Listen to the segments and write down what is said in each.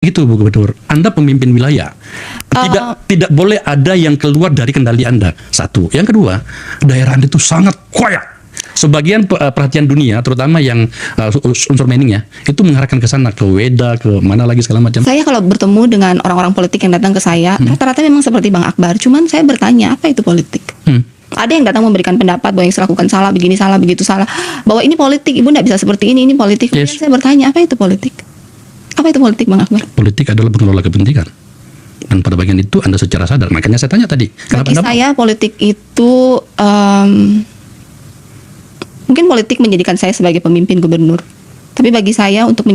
Itu Bu Gubernur, Anda pemimpin wilayah. Tidak boleh ada yang keluar dari kendali Anda. Satu. Yang kedua, daerah Anda itu sangat koyak. Sebagian perhatian dunia, terutama yang unsur mainingnya, itu mengarahkan ke sana, ke Weda, ke mana lagi segala macam. Saya kalau bertemu dengan orang-orang politik yang datang ke saya, rata-rata memang seperti Bang Akbar. Cuman saya bertanya, apa itu politik? Ada yang datang memberikan pendapat bahwa yang saya lakukan salah, begini salah, begitu salah. Bahwa ini politik, ibu tidak bisa seperti ini politik. Yes. Saya bertanya, apa itu politik? Apa itu politik, Bang Akbar? Politik adalah pengelola kepentingan. Dan pada bagian itu Anda secara sadar. Makanya saya tanya tadi. Bagi saya politik itu mungkin politik menjadikan saya sebagai pemimpin gubernur. Tapi bagi saya untuk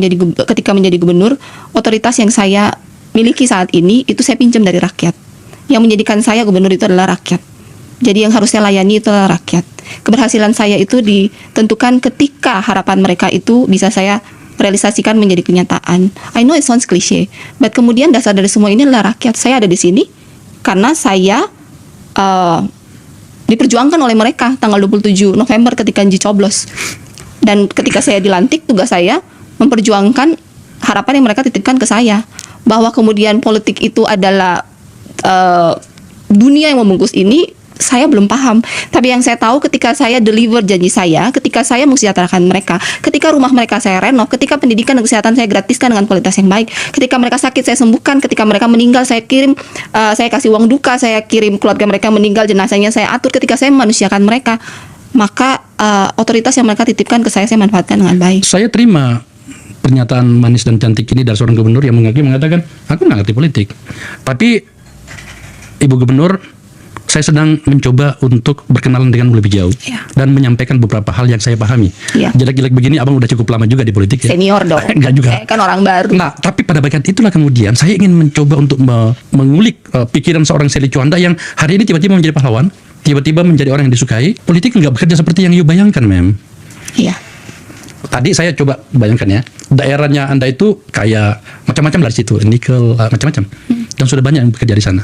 ketika menjadi gubernur, otoritas yang saya miliki saat ini itu saya pinjam dari rakyat. Yang menjadikan saya gubernur itu adalah rakyat. Jadi yang harus saya layani itu adalah rakyat. Keberhasilan saya itu ditentukan ketika harapan mereka itu bisa saya realisasikan menjadi kenyataan. I know it sounds cliche, but kemudian dasar dari semua ini adalah rakyat. Saya ada di sini karena saya diperjuangkan oleh mereka tanggal 27 November ketika Nji coblos. Dan ketika saya dilantik, tugas saya memperjuangkan harapan yang mereka titipkan ke saya. Bahwa kemudian politik itu adalah dunia yang membungkus ini, saya belum paham. Tapi yang saya tahu ketika saya deliver janji saya, ketika saya mensejahterakan mereka, ketika rumah mereka saya renov, ketika pendidikan dan kesehatan saya gratiskan dengan kualitas yang baik, ketika mereka sakit saya sembuhkan, ketika mereka meninggal saya kirim, saya kasih uang duka, saya kirim keluarga mereka meninggal, jenazahnya saya atur, ketika saya memanusiakan mereka, maka otoritas yang mereka titipkan ke saya manfaatkan dengan baik. Saya terima pernyataan manis dan cantik ini dari seorang gubernur yang mengatakan, aku nggak ngerti politik. Tapi Ibu Gubernur, saya sedang mencoba untuk berkenalan dengan lebih jauh dan menyampaikan beberapa hal yang saya pahami. Jelek-jelek begini, abang udah cukup lama juga di politik ya. Senior dong. Enggak juga. Kan orang baru. Nah, tapi pada bagian itulah kemudian saya ingin mencoba untuk mengulik pikiran seorang Sely Cuanda yang hari ini tiba-tiba menjadi pahlawan, tiba-tiba menjadi orang yang disukai. Politik nggak bekerja seperti yang you bayangkan, Mem. Iya. Tadi saya coba bayangkan ya, daerahnya Anda itu kayak macam-macam dari situ, nikel, macam-macam. Dan sudah banyak yang bekerja di sana.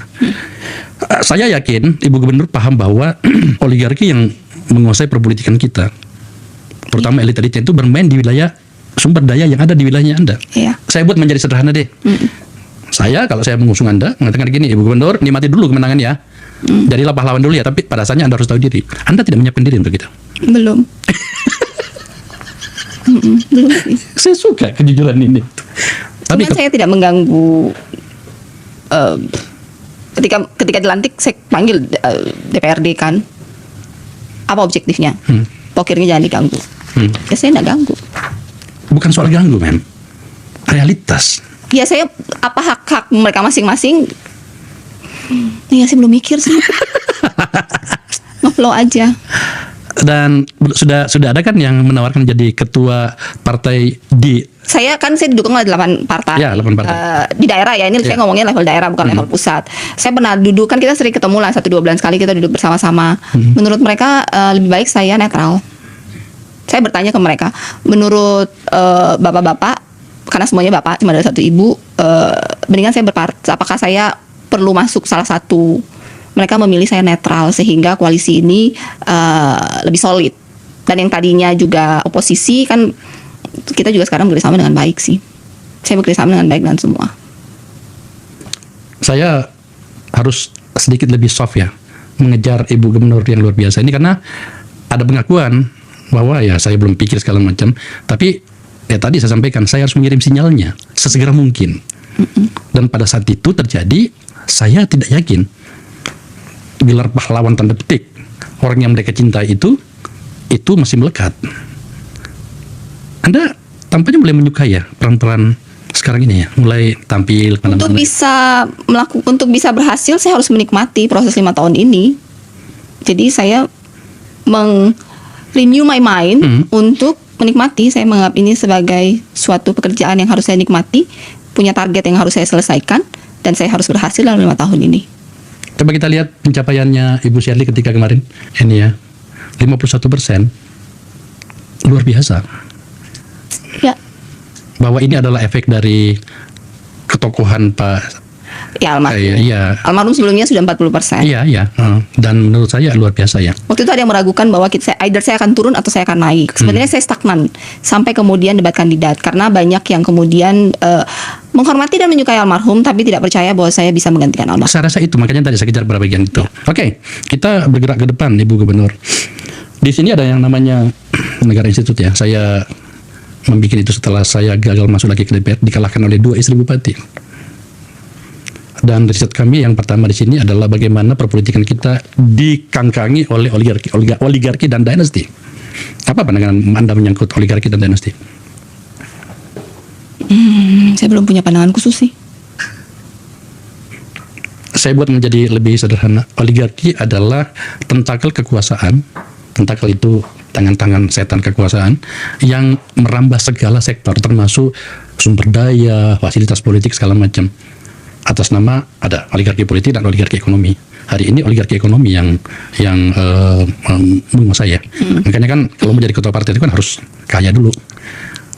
Saya yakin Ibu Gubernur paham bahwa oligarki yang menguasai perpolitikan kita, terutama elit-elitnya itu bermain di wilayah sumber daya yang ada di wilayahnya Anda. Saya buat menjadi sederhana deh. Kalau saya mengusung Anda, mengatakan gini, Ibu Gubernur, nikmati dulu kemenangan ya. Jadilah pahlawan dulu ya, tapi pada dasarnya Anda harus tahu diri. Anda tidak menyiapkan diri untuk itu. Belum. Belum sih. Saya suka kejujuran ini. Tapi saya tidak mengganggu. Ketika dilantik saya panggil DPRD kan, apa objektifnya? Pokirnya jangan diganggu. Ya saya tidak ganggu. Bukan soal ganggu, Mem. Realitas. Ya saya apa hak mereka masing-masing. Ya saya belum mikir sih. Nge-flow aja. Dan sudah ada kan yang menawarkan jadi ketua partai di... Saya didukung oleh 8 partai. Ya, 8 partai. Di daerah ya, ini saya ngomongnya level daerah bukan level pusat. Saya pernah duduk, kan kita sering ketemu lah 1-2 bulan sekali kita duduk bersama-sama. Menurut mereka lebih baik saya netral. Saya bertanya ke mereka, menurut bapak-bapak, karena semuanya bapak, cuma ada satu ibu, mendingan saya apakah saya perlu masuk salah satu. Mereka memilih saya netral sehingga koalisi ini lebih solid. Dan yang tadinya juga oposisi kan kita juga sekarang bekerjasama dengan baik sih. Saya bekerjasama dengan baik dengan semua. Saya harus sedikit lebih soft ya mengejar Ibu Gubernur yang luar biasa ini karena ada pengakuan bahwa ya saya belum pikir segala macam. Tapi ya tadi saya sampaikan saya harus mengirim sinyalnya sesegera mungkin. Dan pada saat itu terjadi, saya tidak yakin gelar pahlawan tanda petik orang yang mereka cintai itu masih melekat. Anda tampaknya mulai menyukai ya peran-peran sekarang ini ya, mulai tampil kemana-mana. Untuk bisa berhasil saya harus menikmati proses 5 tahun ini. Jadi saya renew my mind untuk menikmati. Saya menganggap ini sebagai suatu pekerjaan yang harus saya nikmati, punya target yang harus saya selesaikan, dan saya harus berhasil dalam 5 tahun ini. Coba kita lihat pencapaiannya Ibu Shirley ketika kemarin. Ini ya, 51%. Luar biasa. Ya. Bahwa ini adalah efek dari ketokohan Pak Ya almarhum. Iya. Almarhum sebelumnya sudah 40%. Iya, iya. Dan menurut saya luar biasa ya. Waktu itu ada yang meragukan bahwa either saya akan turun atau saya akan naik. Sebenarnya saya stagnan sampai kemudian debat kandidat, karena banyak yang kemudian menghormati dan menyukai almarhum tapi tidak percaya bahwa saya bisa menggantikan almarhum. Saya rasa itu, makanya tadi saya kejar pada bagian itu. Oke, kita bergerak ke depan, Ibu Gubernur. Di sini ada yang namanya Negara Institute ya. Saya membuat itu setelah saya gagal masuk lagi ke DPR, dikalahkan oleh 2 istri bupati. Dan riset kami yang pertama di sini adalah bagaimana perpolitikan kita dikangkangi oleh oligarki dan dinasti. Apa pandangan Anda menyangkut oligarki dan dinasti? Saya belum punya pandangan khusus sih. Saya buat menjadi lebih sederhana. Oligarki adalah tentakel kekuasaan. Tentakel itu tangan-tangan setan kekuasaan yang merambah segala sektor, termasuk sumber daya, fasilitas politik segala macam. Atas nama ada oligarki politik dan oligarki ekonomi. Hari ini oligarki ekonomi yang menguasai ya. Makanya kan kalau menjadi ketua partai itu kan harus kaya dulu.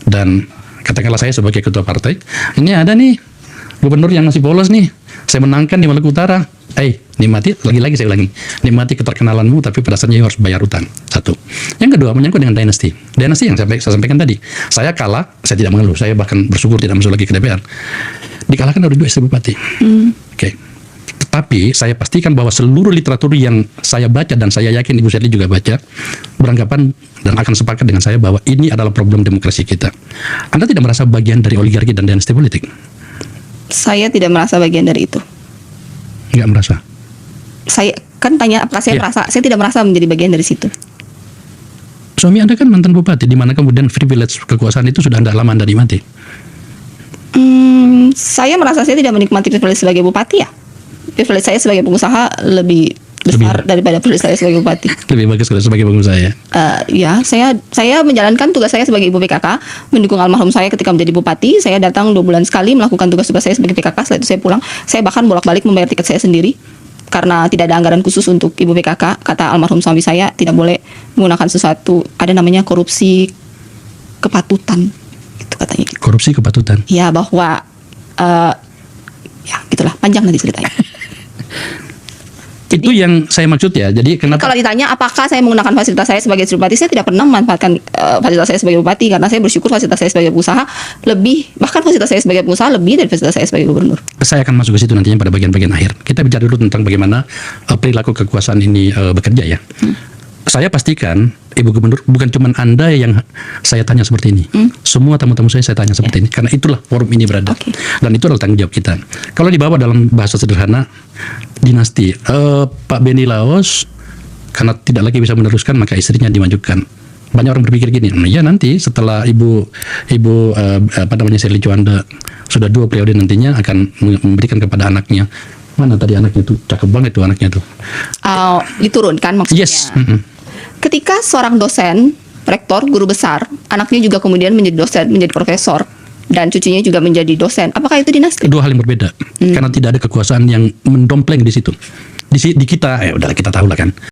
Dan katakanlah saya sebagai ketua partai, ini ada nih gubernur yang masih polos nih. Saya menangkan di Maluku Utara. Nikmati, lagi-lagi saya ulangi, nikmati keterkenalanmu, tapi pada saatnya harus bayar utang. Satu. Yang kedua, menyangkut dengan dinasti. Dinasti yang saya sampaikan tadi. Saya kalah, saya tidak mengeluh. Saya bahkan bersyukur tidak masuk lagi ke DPR. Dikalahkan oleh 2 istri bupati. Oke. Tetapi saya pastikan bahwa seluruh literatur yang saya baca, dan saya yakin Ibu Sherly juga baca, beranggapan dan akan sepakat dengan saya bahwa ini adalah problem demokrasi kita. Anda tidak merasa bagian dari oligarki dan dinasti politik? Saya tidak merasa bagian dari itu. Nggak merasa? Saya kan tanya apa saya merasa. Saya tidak merasa menjadi bagian dari situ. Suami Anda kan mantan bupati, di mana kemudian privilege kekuasaan itu sudah lama Anda nikmati. Saya merasa saya tidak menikmati privilege sebagai bupati ya. Privilege saya sebagai pengusaha lebih besar daripada privilege saya sebagai bupati. Lebih bagus kalau sebagai pengusaha ya. Ya, saya menjalankan tugas saya sebagai ibu PKK, mendukung almarhum saya ketika menjadi bupati. Saya datang 2 bulan sekali melakukan tugas-tugas saya sebagai PKK. Setelah itu saya pulang. Saya bahkan bolak-balik membayar tiket saya sendiri karena tidak ada anggaran khusus untuk ibu PKK. Kata almarhum suami saya, tidak boleh menggunakan sesuatu, ada namanya korupsi kepatutan. Itu katanya. Korupsi kepatutan. Ya, bahwa ya gitulah, panjang nanti ceritanya. Itu yang saya maksud ya. Jadi kenapa? Kalau ditanya apakah saya menggunakan fasilitas saya sebagai istri bupati, saya tidak pernah memanfaatkan fasilitas saya sebagai bupati, karena saya bersyukur fasilitas saya sebagai pengusaha lebih, bahkan fasilitas saya sebagai pengusaha lebih dari fasilitas saya sebagai gubernur. Saya akan masuk ke situ nantinya pada bagian-bagian akhir. Kita bicara dulu tentang bagaimana perilaku kekuasaan ini bekerja ya. Saya pastikan Ibu Gubernur, bukan cuma Anda yang saya tanya seperti ini. Semua tamu-tamu saya tanya seperti ini. Karena itulah forum ini berada. Dan itu adalah tanggung jawab kita. Kalau dibawa dalam bahasa sederhana, dinasti. Pak Benny Laos, karena tidak lagi bisa meneruskan, maka istrinya dimajukan. Banyak orang berpikir gini, ya nanti setelah Ibu Sherly Juanda sudah 2 periode nantinya akan memberikan kepada anaknya. Mana tadi anaknya itu? Cakep banget tuh anaknya tuh. Diturunkan maksudnya. Yes. Ketika seorang dosen, rektor, guru besar, anaknya juga kemudian menjadi dosen, menjadi profesor, dan cucunya juga menjadi dosen, apakah itu dinasti? 2 hal yang berbeda. Karena tidak ada kekuasaan yang mendompleng di situ. Di kita, udahlah kita tahu lah kan.